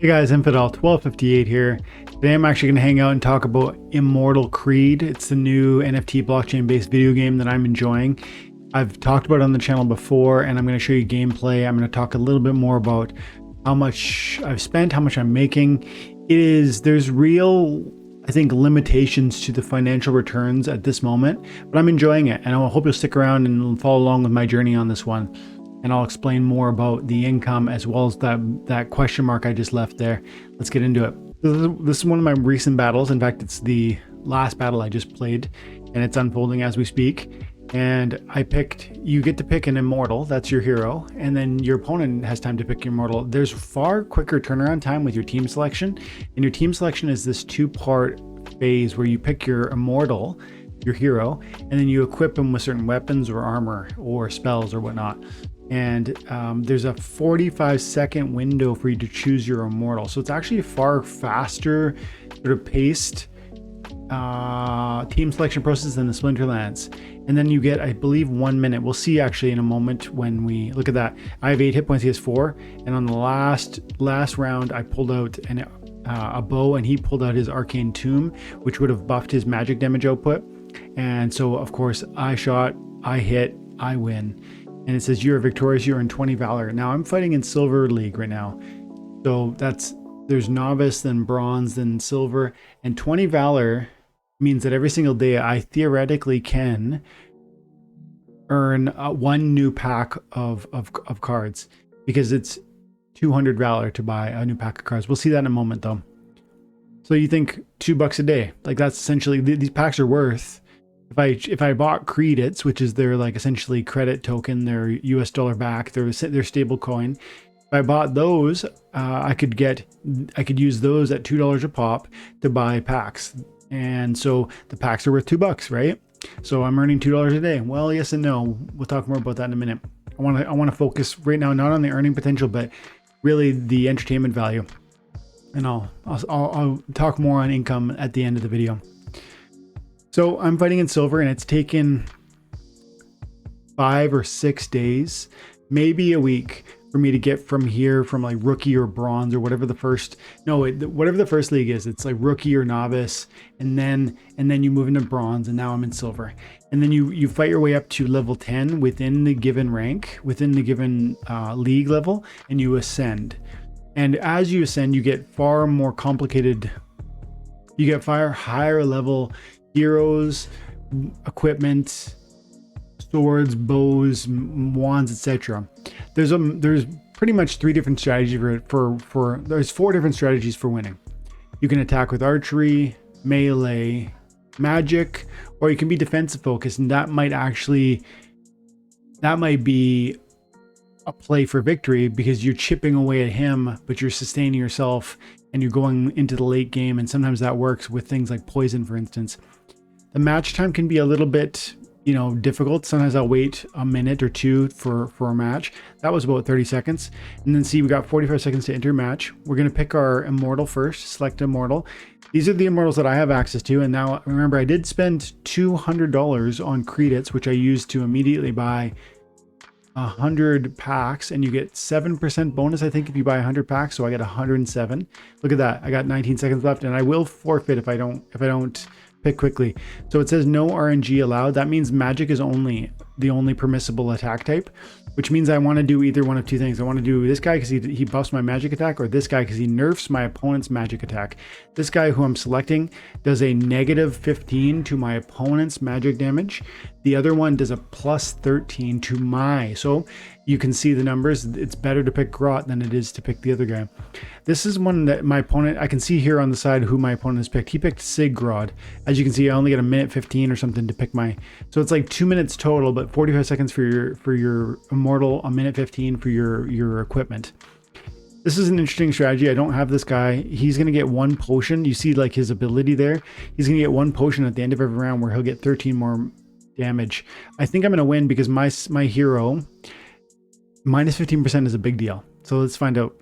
Hey guys, Infidel 1258 here. Today I'm actually going to hang out and talk about Immortal Creed. It's the new NFT blockchain based video game that I'm enjoying. I've talked about it on the channel before and I'm going to show you gameplay. I'm going to talk a little bit more about how much I've spent, how much I'm making. There's real, I think, limitations to the financial returns at this moment, but I'm enjoying it and I hope you'll stick around and follow along with my journey on this one. And I'll explain more about the income as well as that question mark I just left there. Let's get into it. This is one of my recent battles. In fact, it's the last battle I just played and it's unfolding as we speak. And you get to pick an immortal, that's your hero, and then your opponent has time to pick your immortal. There's far quicker turnaround time with your team selection. And your team selection is this two-part phase where you pick your immortal, your hero, and then you equip him with certain weapons or armor or spells or whatnot. And there's a 45-second window for you to choose your immortal. So it's actually a far faster sort of paced team selection process than the Splinterlands. And then you get, I believe, 1 minute. We'll see actually in a moment when we look at that. I have 8 hit points, he has 4. And on the last round, I pulled out a bow and he pulled out his arcane tomb, which would have buffed his magic damage output. And so, of course, I shot, I hit, I win. And it says you are victorious, you earn 20 valor. Now I'm fighting in silver league right now. So there's novice, then bronze, then silver. And 20 valor means that every single day I theoretically can earn one new pack of cards, because it's 200 valor to buy a new pack of cards. We'll see that in a moment though. So you think $2 a day, like that's essentially, these packs are worth, if I bought credits, which is their like essentially credit token, their US dollar back, their stable coin. If I bought those, I could use those at $2 a pop to buy packs. And so the packs are worth $2, right? So I'm earning $2 a day. Well, yes and no. We'll talk more about that in a minute. I want to focus right now not on the earning potential, but really the entertainment value. And I'll talk more on income at the end of the video. So I'm fighting in silver and it's taken 5 or 6 days, maybe a week, for me to get from here, from like rookie or bronze or whatever whatever the first league is. It's like rookie or novice, and then you move into bronze, and now I'm in silver. And then you fight your way up to level 10 within the given rank, within the given league level, and you ascend. And as you ascend, you get far more complicated. You get higher level heroes, equipment, swords, bows, wands, etc. There's pretty much 3 different strategies there's 4 different strategies for winning. You can attack with archery, melee, magic, or you can be defensive focused, and that might be a play for victory because you're chipping away at him, but you're sustaining yourself and you're going into the late game, and sometimes that works with things like poison, for instance. The match time can be a little bit, difficult. Sometimes I'll wait a minute or 2 for a match. That was about 30 seconds. And then see, we got 45 seconds to enter match. We're going to pick our immortal first, select immortal. These are the immortals that I have access to. And now remember, I did spend $200 on credits, which I used to immediately buy 100 packs, and you get 7% bonus, I think, if you buy 100 packs. So I got 107. Look at that. I got 19 seconds left, and I will forfeit if I don't pick quickly. So it says no RNG allowed. That means magic is the only permissible attack type, which means I want to do either one of 2 things. I want to do this guy because he buffs my magic attack, or this guy because he nerfs my opponent's magic attack. This guy who I'm selecting does a -15 to my opponent's magic damage. The other one does a +13 to my. So you can see the numbers. It's better to pick Grot than it is to pick the other guy. This is one that my opponent, I can see here on the side who my opponent has picked. He picked Sigrod. As you can see, I only get a -15 or something to pick so it's like 2 minutes total, but 45 seconds for your immortal, a -15 for your equipment. This is an interesting strategy. I don't have this guy. He's going to get 1 potion. You see like his ability there. He's going to get 1 potion at the end of every round where he'll get 13 more damage. I think I'm going to win because my hero, -15% is a big deal. So let's find out.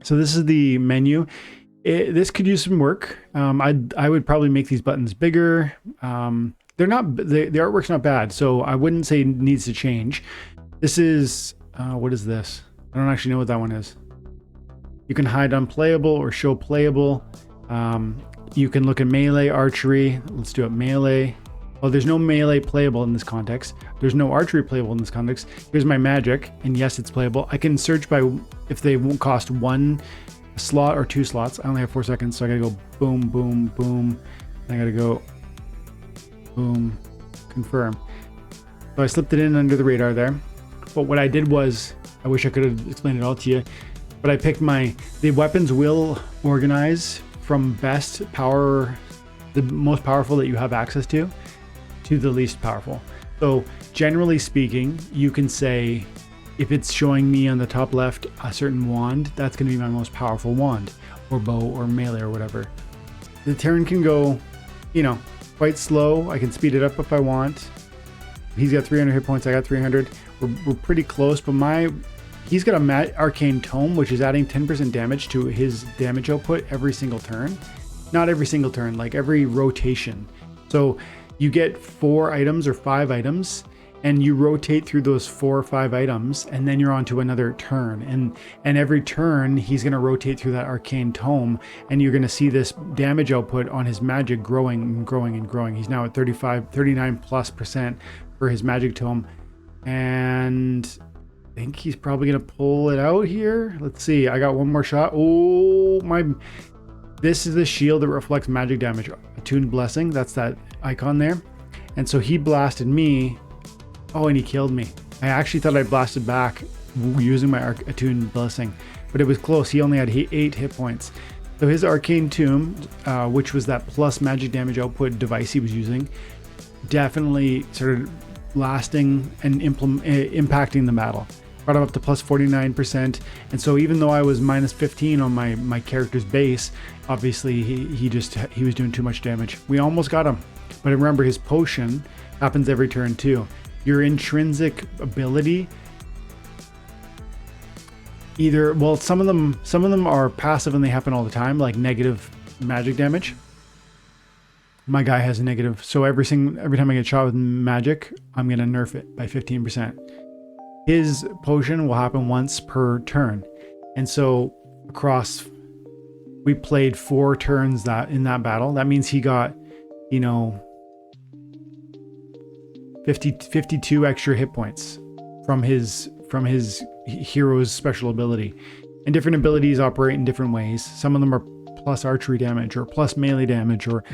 So this is the menu. This could use some work. I would probably make these buttons bigger. They're not, the artwork's not bad, so I wouldn't say it needs to change. This is, what is this? I don't actually know what that one is. You can hide unplayable or show playable. You can look at melee, archery. Let's do it melee. Well, there's no melee playable in this context. There's no archery playable in this context. Here's my magic, and yes, it's playable. I can search by if they won't cost 1 slot or 2 slots. I only have 4 seconds, so I gotta go boom, boom, boom. I gotta go boom, confirm. So I slipped it in under the radar there. But what I did was, I wish I could have explained it all to you, but I picked the weapons will organize from best power, the most powerful that you have access to the least powerful. So generally speaking, you can say, if it's showing me on the top left a certain wand, that's going to be my most powerful wand, or bow, or melee, or whatever. The turn can go, you know, quite slow. I can speed it up if I want. He's got 300 hit points. I got 300. We're pretty close, but he's got a arcane tome, which is adding 10% damage to his damage output every single turn. Not every single turn, like every rotation. So you get 4 items or 5 items, and you rotate through those 4 or 5 items, and then you're on to another turn. And every turn, he's going to rotate through that arcane tome, and you're going to see this damage output on his magic growing and growing and growing. He's now at 39+% for his magic tome. And I think he's probably going to pull it out here. Let's see. I got one more shot. Oh, this is the shield that reflects magic damage. Attuned Blessing. That's that icon there. And so he blasted me. Oh, and he killed me. I actually thought I blasted back using my Attuned Blessing, but it was close. He only had 8 hit points. So his Arcane Tomb, which was that plus magic damage output device he was using, definitely started lasting and impacting the battle. Brought him up to plus 49%. And so even though I was minus 15 on my character's base, obviously he was doing too much damage. We almost got him. But remember, his potion happens every turn too. Your intrinsic ability, some of them are passive and they happen all the time, like negative magic damage. My guy has a negative, so every time I get shot with magic, I'm gonna nerf it by 15%. His potion will happen once per turn, and so we played 4 turns in that battle. That means he got, 52 extra hit points from his hero's special ability. And different abilities operate in different ways. Some of them are plus archery damage, or plus melee damage, or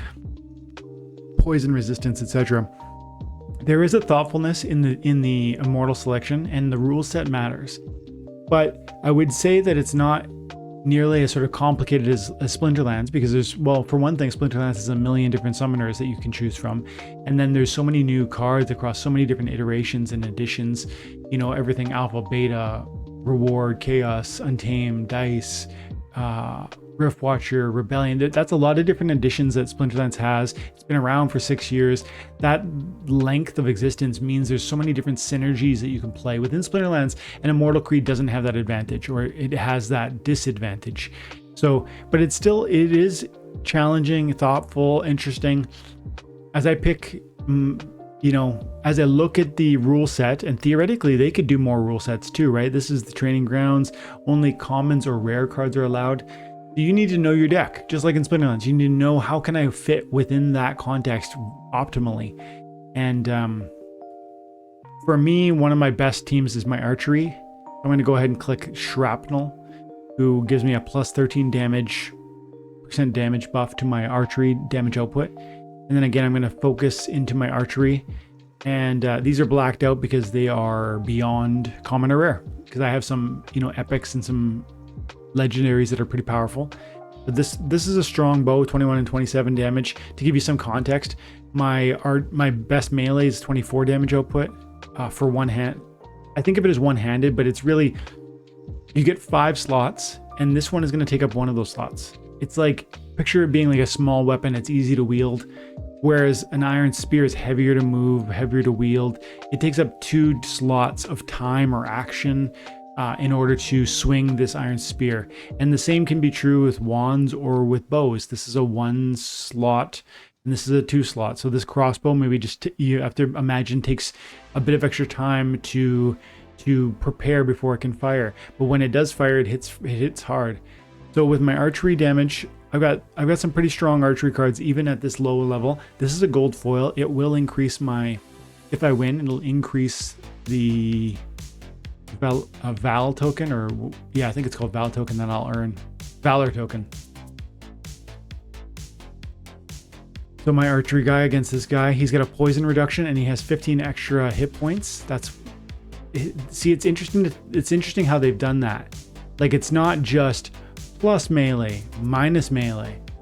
poison resistance, etc. There is a thoughtfulness in the immortal selection, and the rule set matters. But I would say that it's not nearly as sort of complicated as Splinterlands, because for one thing, Splinterlands has a million different summoners that you can choose from, and then there's so many new cards across so many different iterations and editions. Everything alpha, beta, reward, chaos, untamed, dice, Riftwatcher, Rebellion. That's a lot of different editions that Splinterlands has. It's been around for 6 years. That length of existence means there's so many different synergies that you can play within Splinterlands, and Immortal Creed doesn't have that advantage, or it has that disadvantage. So, but it is challenging, thoughtful, interesting. As I pick, as I look at the rule set, and theoretically they could do more rule sets too, right? This is the training grounds. Only commons or rare cards are allowed. You need to know your deck, just like in Splinterlands. You need to know, how can I fit within that context optimally. And for me, one of my best teams is my archery. I'm going to go ahead and click Shrapnel, who gives me a plus 13% damage buff to my archery damage output. And then again, I'm going to focus into my archery. And these are blacked out because they are beyond common or rare, because I have some epics and some legendaries that are pretty powerful. But this is a strong bow, 21 and 27 damage. To give you some context, my best melee is 24 damage output for one hand. I think of it as one-handed, but it's really, you get 5 slots, and this one is going to take up one of those slots. It's like, picture it being like a small weapon. It's easy to wield, whereas an iron spear is heavier to move, heavier to wield. It takes up 2 slots of time or action in order to swing this iron spear. And the same can be true with wands or with bows. This is a 1 slot and this is a 2 slot. So this crossbow, maybe you have to imagine, takes a bit of extra time to prepare before it can fire. But when it does fire, it hits hard. So with my archery damage, I've got some pretty strong archery cards even at this low level. This is a gold foil. It will increase my, if I win, it'll increase the Val token, or yeah, I think it's called Val token that I'll earn. Valor token. So my archery guy against this guy, he's got a poison reduction and he has 15 extra hit points. See, it's interesting. It's interesting how they've done that. Like, it's not just plus melee,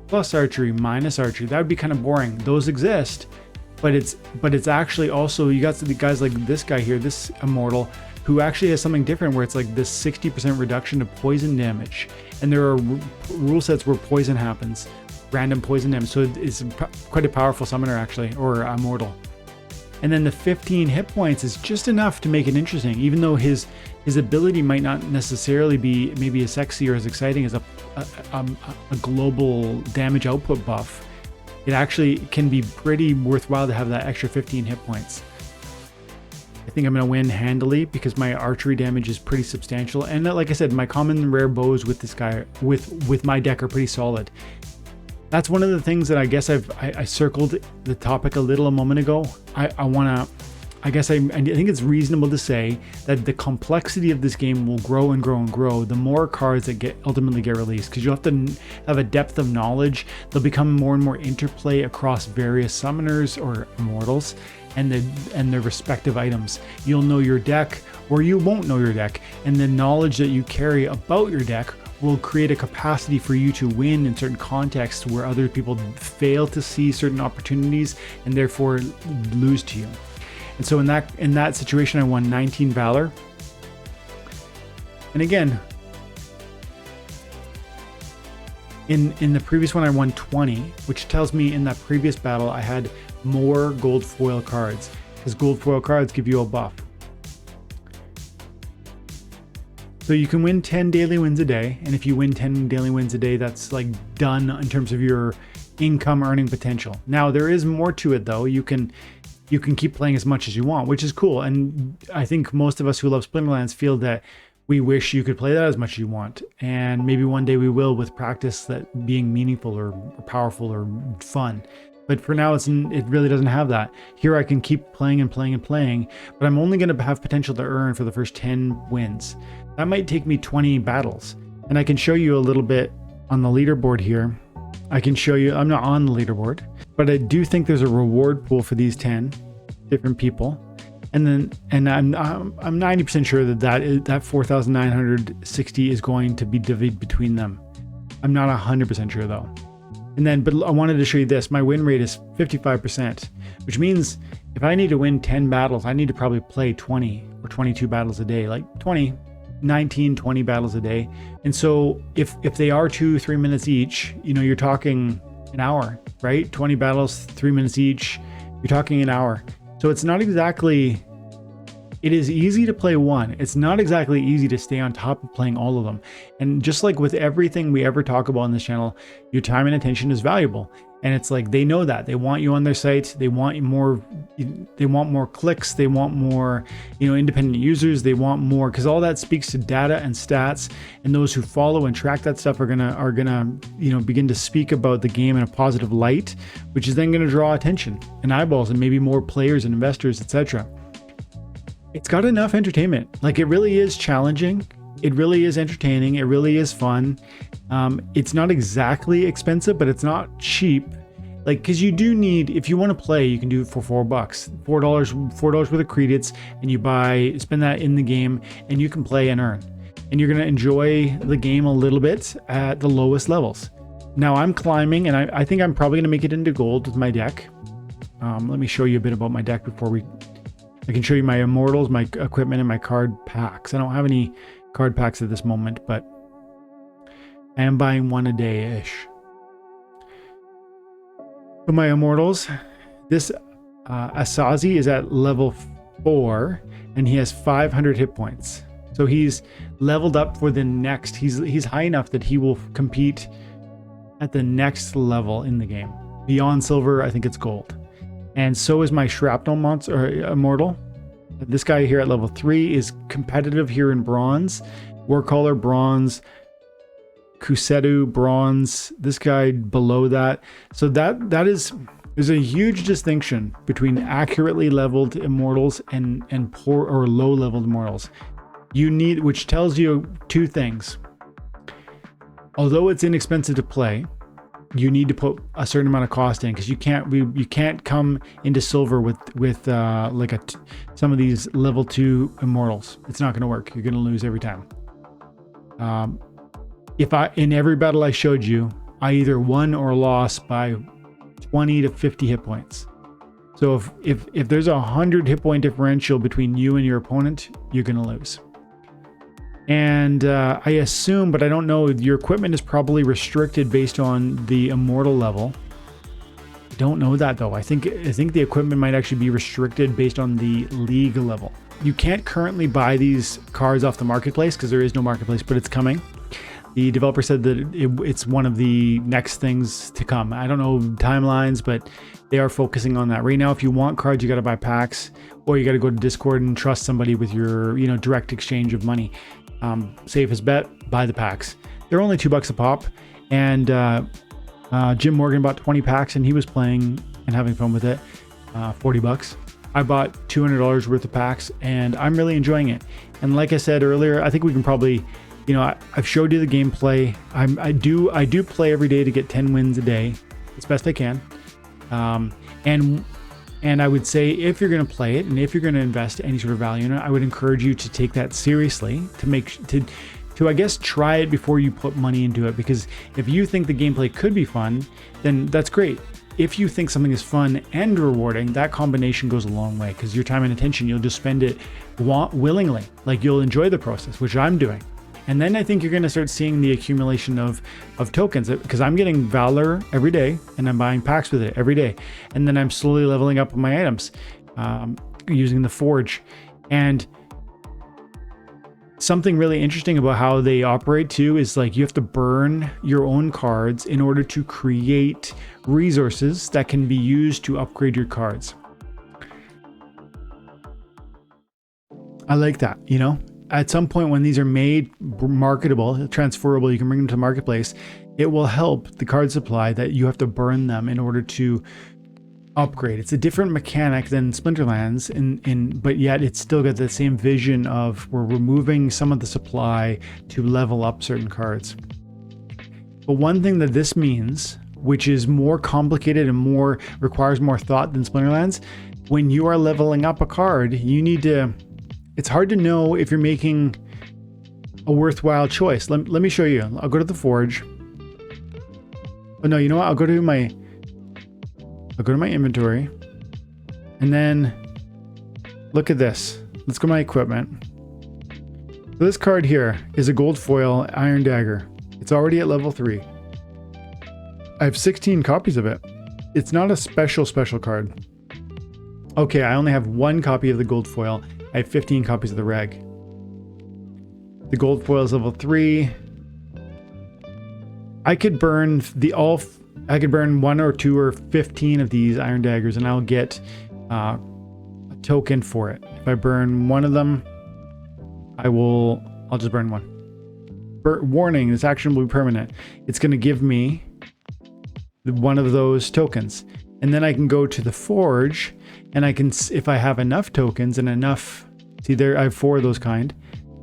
plus archery, minus archery. That would be kind of boring. Those exist, but it's actually also, you got the guys like this guy here, this Immortal, who actually has something different where it's like this 60% reduction to poison damage. And there are rule sets where poison happens, random poison damage. So it's quite a powerful summoner actually, or Immortal. And then the 15 hit points is just enough to make it interesting, even though his ability might not necessarily be maybe as sexy or as exciting as a global damage output buff. It actually can be pretty worthwhile to have that extra 15 hit points. I think I'm going to win handily because my archery damage is pretty substantial. And like I said, my common and rare bows with this guy, with my deck, are pretty solid. That's one of the things that I guess I circled the topic a little a moment ago. I think it's reasonable to say that the complexity of this game will grow and grow and grow the more cards that ultimately get released, because you have to have a depth of knowledge. They'll become more and more interplay across various summoners or immortals and their respective items. You'll know your deck, or you won't know your deck, and the knowledge that you carry about your deck will create a capacity for you to win in certain contexts where other people fail to see certain opportunities and therefore lose to you. And so in that situation, I won 19 Valor. And again, in the previous one, I won 20, which tells me in that previous battle, I had more gold foil cards, because gold foil cards give you a buff. So you can win 10 daily wins a day, and if you win 10 daily wins a day, that's like done in terms of your income earning potential. Now there is more to it though. You can keep playing as much as you want, which is cool. And I think most of us who love Splinterlands feel that we wish you could play that as much as you want. And maybe one day we will, with practice, that being meaningful or powerful or fun. But for now, it really doesn't have that. Here I can keep playing and playing and playing, but I'm only going to have potential to earn for the first 10 wins. That might take me 20 battles. And I can show you a little bit on the leaderboard here. I can show you, I'm not on the leaderboard, but I do think there's a reward pool for these 10 different people. And I'm 90% sure that 4,960 is going to be divvied between them. I'm not 100% sure though. But I wanted to show you this. My win rate is 55%, which means if I need to win 10 battles, I need to probably play 20 or 22 battles a day, like 19, 20 battles a day. And so if they are 2-3 minutes each, you're talking an hour, right? 20 battles, 3 minutes each, you're talking an hour. So it's not exactly, it is easy to play one. It's not exactly easy to stay on top of playing all of them. And just like with everything we ever talk about on this channel, your time and attention is valuable. And it's like, they know that. They want you on their site. They want more clicks. They want more, independent users. They want more, because all that speaks to data and stats. And those who follow and track that stuff are gonna begin to speak about the game in a positive light, which is then gonna draw attention and eyeballs and maybe more players and investors, etc. It's got enough entertainment. Like, it really is challenging. It really is entertaining. It really is fun. It's not exactly expensive, but it's not cheap. Like, because you do need, if you want to play, you can do it for $4, $4 worth of credits, and you spend that in the game, and you can play and earn. And you're going to enjoy the game a little bit at the lowest levels. Now I'm climbing, and I think I'm probably going to make it into gold with my deck. Let me show you a bit about my deck before I can show you my immortals, my equipment, and my card packs. I don't have any card packs at this moment, but I am buying one a day-ish. For my immortals, this Asazi is at level 4, and he has 500 hit points. So he's leveled up for the next. He's high enough that he will compete at the next level in the game. Beyond silver, I think it's gold. And so is my shrapnel monster, or immortal. This guy here at level 3 is competitive here in bronze. Warcaller bronze. Kusetu bronze, this guy below that. So there's a huge distinction between accurately leveled immortals and poor or low leveled immortals. You need, which tells you two things. Although it's inexpensive to play, you need to put a certain amount of cost in, because you can't come into silver with like some of these level 2 immortals. It's not going to work. You're going to lose every time. In every battle I showed you, I either won or lost by 20 to 50 hit points. So if there's 100 hit point differential between you and your opponent, you're going to lose. And I assume, but I don't know, your equipment is probably restricted based on the immortal level. I don't know that though. I think the equipment might actually be restricted based on the league level. You can't currently buy these cards off the marketplace because there is no marketplace, but it's coming. The developer said that it's one of the next things to come. I don't know timelines, but they are focusing on that. Right now, if you want cards, you got to buy packs, or you got to go to Discord and trust somebody with your direct exchange of money. Safest bet, buy the packs. They're only $2 a pop, and Jim Morgan bought 20 packs and he was playing and having fun with it. $40. I bought $200 worth of packs and I'm really enjoying it. And like I said earlier, I think we can probably, I've showed you the gameplay. I do play every day to get 10 wins a day as best I can. And I would say, if you're going to play it and if you're going to invest any sort of value in it, I would encourage you to take that seriously, to I guess try it before you put money into it. Because if you think the gameplay could be fun, then that's great. If you think something is fun and rewarding, that combination goes a long way, because your time and attention, you'll just spend it willingly. Like, you'll enjoy the process, which I'm doing. And then I think you're going to start seeing the accumulation of tokens, because I'm getting Valor every day and I'm buying packs with it every day. And then I'm slowly leveling up my items using the Forge. And something really interesting about how they operate too is, like, you have to burn your own cards in order to create resources that can be used to upgrade your cards. I like that, At some point when these are made marketable, transferable, you can bring them to the marketplace, it will help the card supply that you have to burn them in order to upgrade. It's a different mechanic than Splinterlands, but yet it's still got the same vision of, we're removing some of the supply to level up certain cards. But one thing that this means, which is more complicated and requires more thought than Splinterlands, when you are leveling up a card, you need to... It's hard to know if you're making a worthwhile choice. Let me show you. I'll go to the Forge. Oh no, you know what? I'll go to my inventory. And then look at this. Let's go to my equipment. So this card here is a gold foil Iron Dagger. It's already at level 3. I have 16 copies of it. It's not a special card. Okay, I only have 1 copy of the gold foil. I have 15 copies of the reg. The gold foil is level 3. I could burn I could burn 1 or 2 or 15 of these Iron Daggers and I'll get a token for it. If I burn 1 of them, I'll just burn 1. Warning, this action will be permanent. It's going to give me one of those tokens. And then I can go to the Forge and I can, if I have enough tokens and enough, see there, I have 4 of those kind,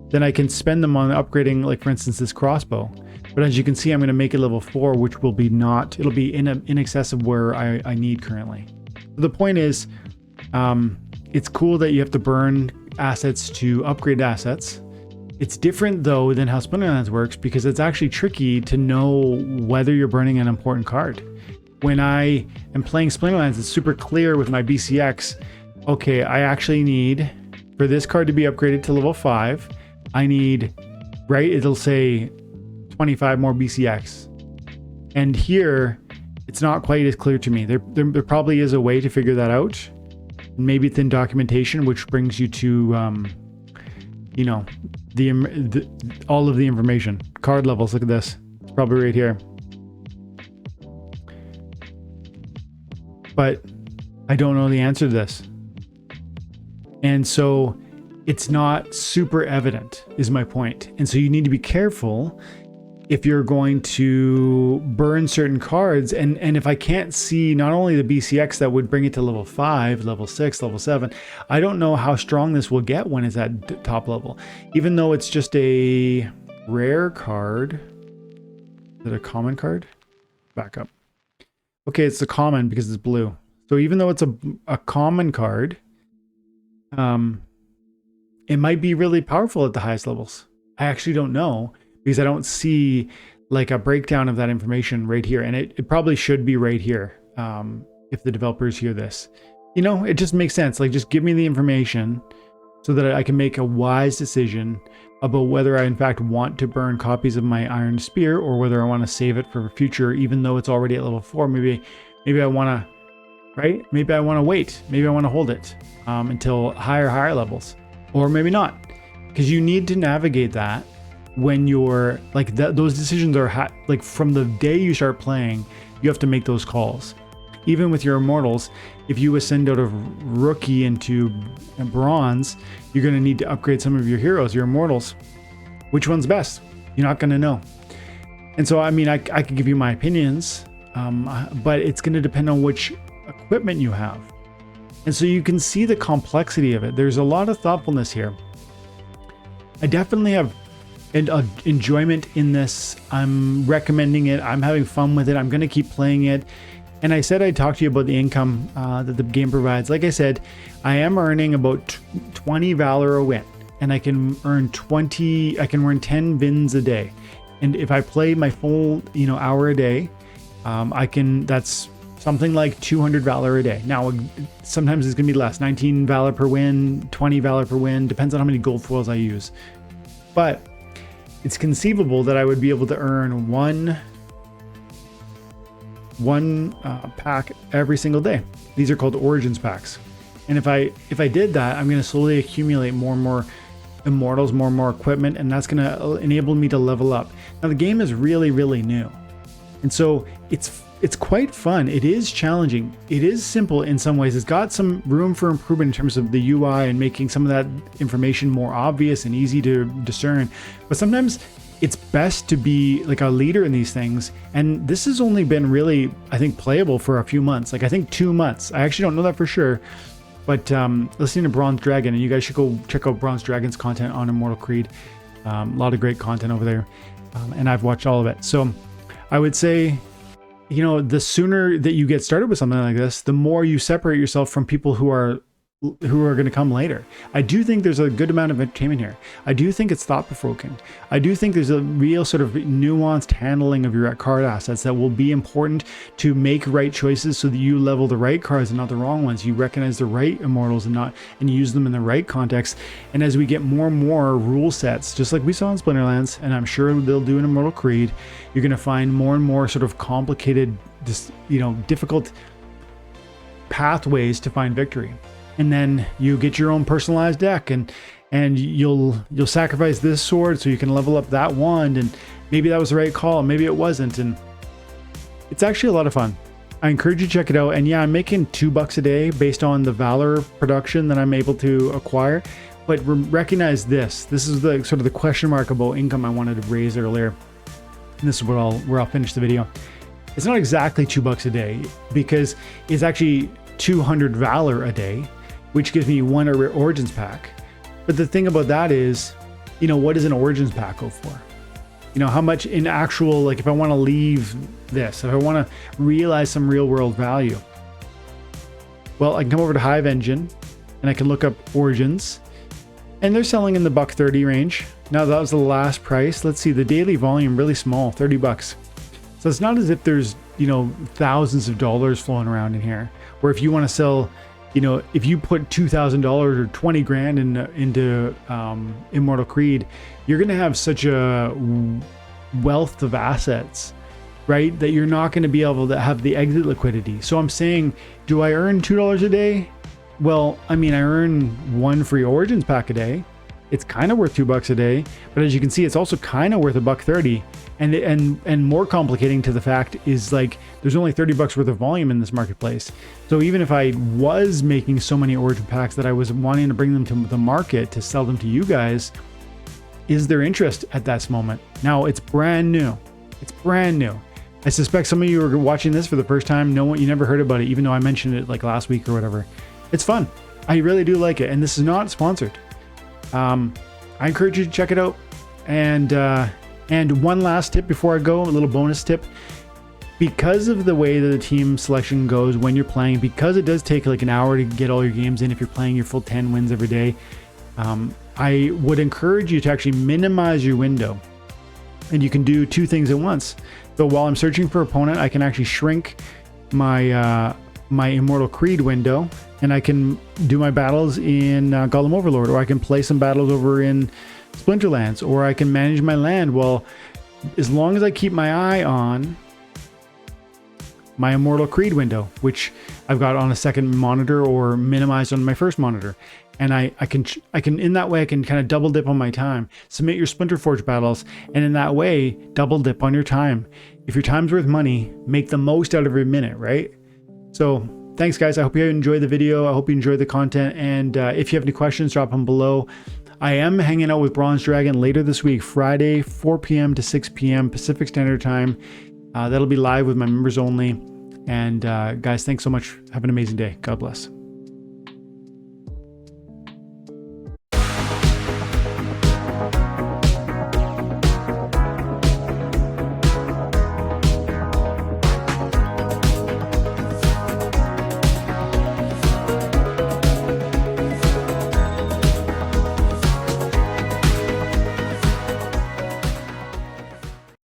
then I can spend them on upgrading, like for instance, this crossbow. But as you can see, I'm going to make it level 4, which will be it'll be in excess of where I need currently. So the point is, it's cool that you have to burn assets to upgrade assets. It's different though than how Splinterlands works, because it's actually tricky to know whether you're burning an important card. When I am playing Splinterlands, it's super clear with my BCX. Okay, I actually need, for this card to be upgraded to level 5, I need, right, it'll say 25 more BCX. And here, it's not quite as clear to me. There probably is a way to figure that out. Maybe it's in documentation, which brings you to, all of the information. Card levels, look at this. It's probably right here. But I don't know the answer to this. And so it's not super evident, is my point. And so you need to be careful if you're going to burn certain cards, and if I can't see not only the BCX that would bring it to level 5, level 6, level 7, I don't know how strong this will get when it's at top level. Even though it's just a rare card. Is it a common card? Back up. Okay, it's the common because it's blue. So even though it's a common card, it might be really powerful at the highest levels. I actually don't know, because I don't see like a breakdown of that information right here. And it probably should be right here if the developers hear this. You know, it just makes sense. Like, just give me the information so that I can make a wise decision about whether I in fact want to burn copies of my Iron Spear, or whether I want to save it for future, even though it's already at level 4. Maybe I want to, right? Maybe I want to wait. Maybe I want to hold it until higher levels, or maybe not, because you need to navigate that. When you're like those decisions are like from the day you start playing, you have to make those calls. Even with your immortals, if you ascend out of rookie into bronze, you're going to need to upgrade some of your heroes, your immortals. Which one's best? You're not going to know. And so, I mean, I could give you my opinions, but it's going to depend on which equipment you have. And so you can see the complexity of it. There's a lot of thoughtfulness here. I definitely have enjoyment in this. I'm recommending it. I'm having fun with it. I'm going to keep playing it. And I said I'd talk to you about the income that the game provides. Like I said, I am earning about 20 Valor a win, and I can earn 10 VINs a day. And if I play my full, hour a day, that's something like 200 Valor a day. Now, sometimes it's going to be less, 19 Valor per win, 20 Valor per win, depends on how many gold foils I use. But it's conceivable that I would be able to earn one pack every single day. These are called Origins packs. And if I did that, I'm going to slowly accumulate more and more immortals, more and more equipment, and that's going to enable me to level up. Now, the game is really, really new. And so it's quite fun. It is challenging. It is simple in some ways. It's got some room for improvement in terms of the UI and making some of that information more obvious and easy to discern. But sometimes it's best to be like a leader in these things. And this has only been really, I think, playable for a few months. Like, I think 2 months. I actually don't know that for sure. But listening to Bronze Dragon, and you guys should go check out Bronze Dragon's content on Immortal Creed. A lot of great content over there. And I've watched all of it. So I would say, the sooner that you get started with something like this, the more you separate yourself from people who are going to come later. I do think there's a good amount of entertainment here. I do think it's thought-provoking. I do think there's a real sort of nuanced handling of your card assets that will be important to make right choices so that you level the right cards and not the wrong ones. You recognize the right immortals and use them in the right context. And as we get more and more rule sets, just like we saw in Splinterlands, and I'm sure they'll do in Immortal Creed, you're going to find more and more sort of complicated, difficult pathways to find victory. And then you get your own personalized deck, and you'll sacrifice this sword so you can level up that wand, and maybe that was the right call, maybe it wasn't, and it's actually a lot of fun. I encourage you to check it out. And yeah, I'm making $2 a day based on the Valor production that I'm able to acquire, but recognize this is the sort of the question mark about income I wanted to raise earlier, and this is where I'll finish the video. It's not exactly $2 a day, because it's actually 200 Valor a day, which gives me one Origins pack. But the thing about that is, what does an Origins pack go for? How much in actual, like, if I want to leave this, if I want to realize some real world value, well, I can come over to Hive Engine and I can look up Origins, and they're selling in the $1.30 range. Now, that was the last price. Let's see, the daily volume really small, $30. So it's not as if there's, thousands of dollars flowing around in here, where if you want to sell, if you put $2,000 or 20 grand into Immortal Creed, you're going to have such a wealth of assets, right, that you're not going to be able to have the exit liquidity. So I'm saying, do I earn $2 a day? Well, I mean, I earn one free Origins pack a day. It's kind of worth $2 a day, but as you can see, it's also kind of worth $1.30. And more complicating to the fact is, like, there's only $30 worth of volume in this marketplace. So even if I was making so many Origin packs that I was wanting to bring them to the market to sell them to you guys, is there interest at this moment? Now it's brand new. It's brand new. I suspect some of you are watching this for the first time. You never heard about it, even though I mentioned it like last week or whatever. It's fun. I really do like it. And this is not sponsored. I encourage you to check it out. And one last tip before I go, a little bonus tip. Because of the way that the team selection goes when you're playing, because it does take like an hour to get all your games in if you're playing your full 10 wins every day, I would encourage you to actually minimize your window. And you can do two things at once. So while I'm searching for opponent, I can actually shrink my my Immortal Creed window, and I can do my battles in Golem Overlord, or I can play some battles over in Splinterlands, or I can manage my land. Well, as long as I keep my eye on my Immortal Creed window, which I've got on a second monitor or minimized on my first monitor. And I can in that way, I can kind of double dip on my time, submit your Splinterforge battles, and in that way, double dip on your time. If your time's worth money, make the most out of every minute, right? So thanks guys. I hope you enjoyed the video. I hope you enjoyed the content. And if you have any questions, drop them below. I am hanging out with Bronze Dragon later this week, Friday, 4 p.m. to 6 p.m. Pacific Standard Time. That'll be live with my members only. And guys, thanks so much. Have an amazing day. God bless.